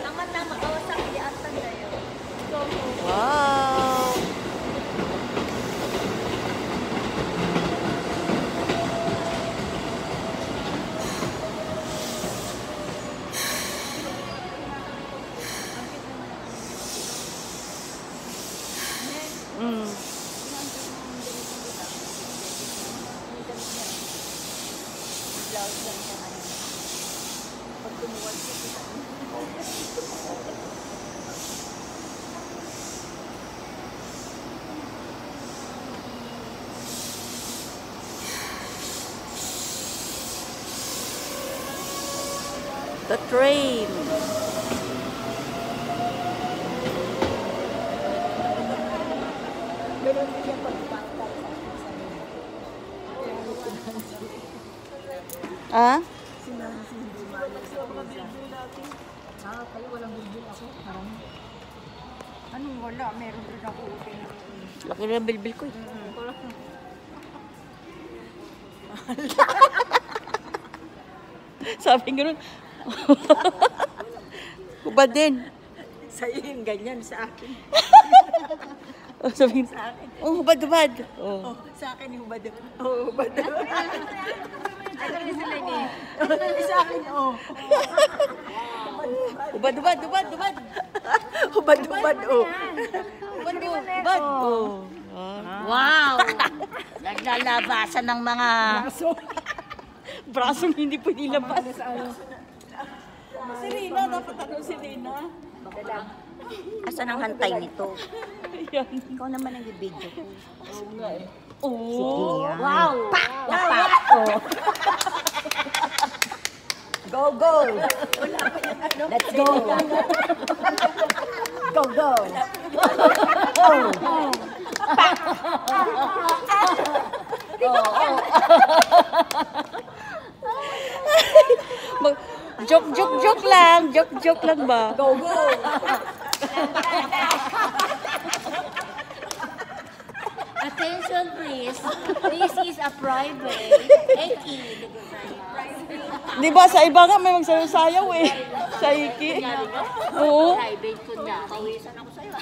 Tama-tama, Kawasaki di atan tayo. Wow! Mm. The train. Ah? Kayo walang bilbil ako. Anong wala? Meron rin ako. Laki na ang bilbil ko eh. Sabi nga nun. Hubad din. Sa'yo yung ganyan, sa akin. Sabi Sa akin. oh, hubad, hubad. Oh. Oh, sa akin yung hubad. Oh, hubad. Sa akin, oh. Hubad, hubad, hubad, hubad. Hubad, hubad, oh. Hubad, hubad. Oh. Wow! Naglalabasan ng mga... Braso hindi po nilabas. Si Rina, dapat ano si Rina? Asan ang hantay nito? Ayan. Ikaw naman ang video ko. Oh. Wow! Pak! Napak! Oh. Go, go! Let's go! Go, go! Oh! Pak! Joke lang. Joke lang ba? Go, go! Attention please. This is a private. Eki. Di ba sa iba nga may magsayaw-sayaw eh. Sa Iki. Oo. Private ko na. Pawisan ako sa'yo.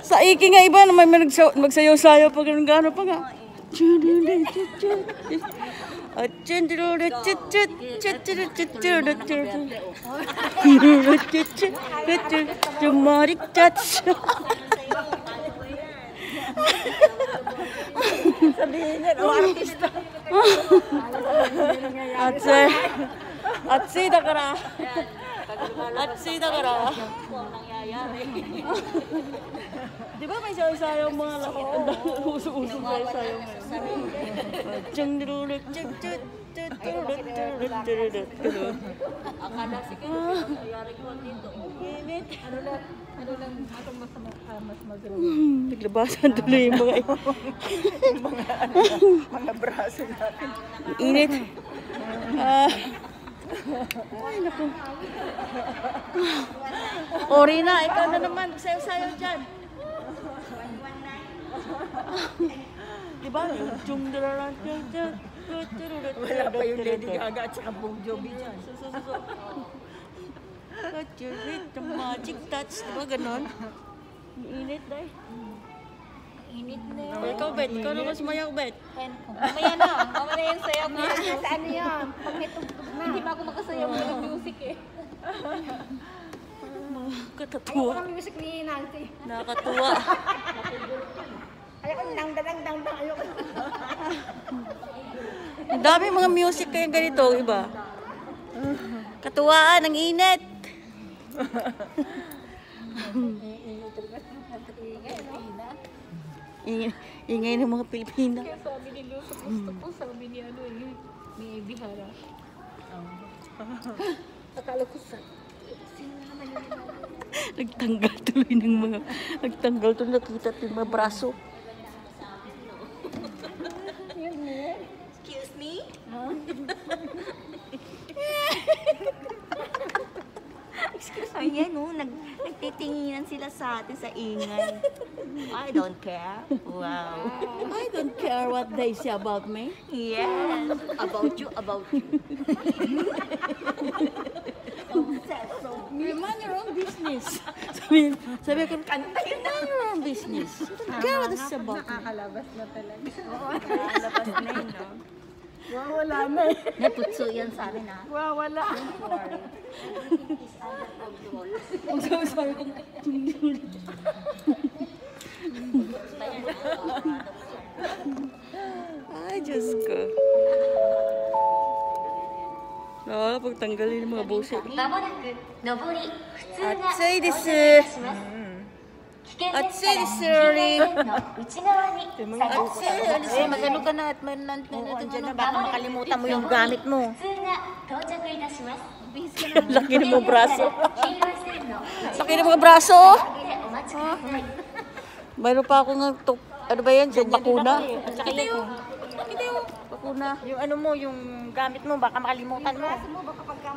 Sa Iki nga iba na may magsayaw-sayaw pag gano'n pa nga. Jumarik chats. Sabihin niya, oh, artista. Atsi da kara. Atsi da kara. Di ba may sayaw-sayaw mga laki? Uso-uso sayaw-sayaw ngayon. Akala siguro nangyari ko dito. Ano lang atong mas magaling. Naglabasan tuloy yung Mga braso natin. init. Ay, naku. Rina, ikaw na naman. Sayaw-sayaw dyan. Diba? Wala pa yung Lady Gaga at saka Bong Jovi dyan. Magic touch. Diba ganon? Init dahil. Init na yun. Ikaw, Bet. Ikaw naman sumayaw, Bet. Mamaya na. Mamaya yung sayaw ko. Sa ano yan? Pag may tugtog na. Hindi pa ako makasayaw ng music eh. Katatuwa. Ayoko ng music ni Nancy. Nakakatuwa. Ayoko ng dang. Ayoko. Ang dami mga music kaya ganito, iba. Katuwaan, ang init. Ingay ng mga Pilipina. Kaya sabi ni Luz, gusto ko sabi ni ano eh. Ni Bihara. Akala ko sa... Sino naman yung Nagtanggal tuloy ng mga... Nagtanggal tuloy, nakita yung mga braso. Excuse me? Ayan, oh, nagtitinginan sila sa atin sa ingay. I don't care. Wow. I don't care what they say about me. Yes. About you, about you. Sabi ko, kantayin na yung business. Gawad sa bak. Nakakalabas na talaga. Labas na yun, no? Wala na eh. Naputso yan sa amin, ha? Wala. Ang sabi ko, Ay, Diyos ko. Wala, pagtanggalin yung mga busi. まもなく上り普通が暑いです。危険です暑いですより。の内側にmagano ka na at nandiyan na, baka makalimutan mo yung gamit mo. 普通が到着いたします。 Laki ng mga braso. 黄色い線の Laki ng mga braso. でお待ちください。 Mayroon pa ako ng ano ba yan? Yung bakuna? At saka yung, Bakuna. yung ano mo, yung gamit mo, baka makalimutan mo. Baka pagka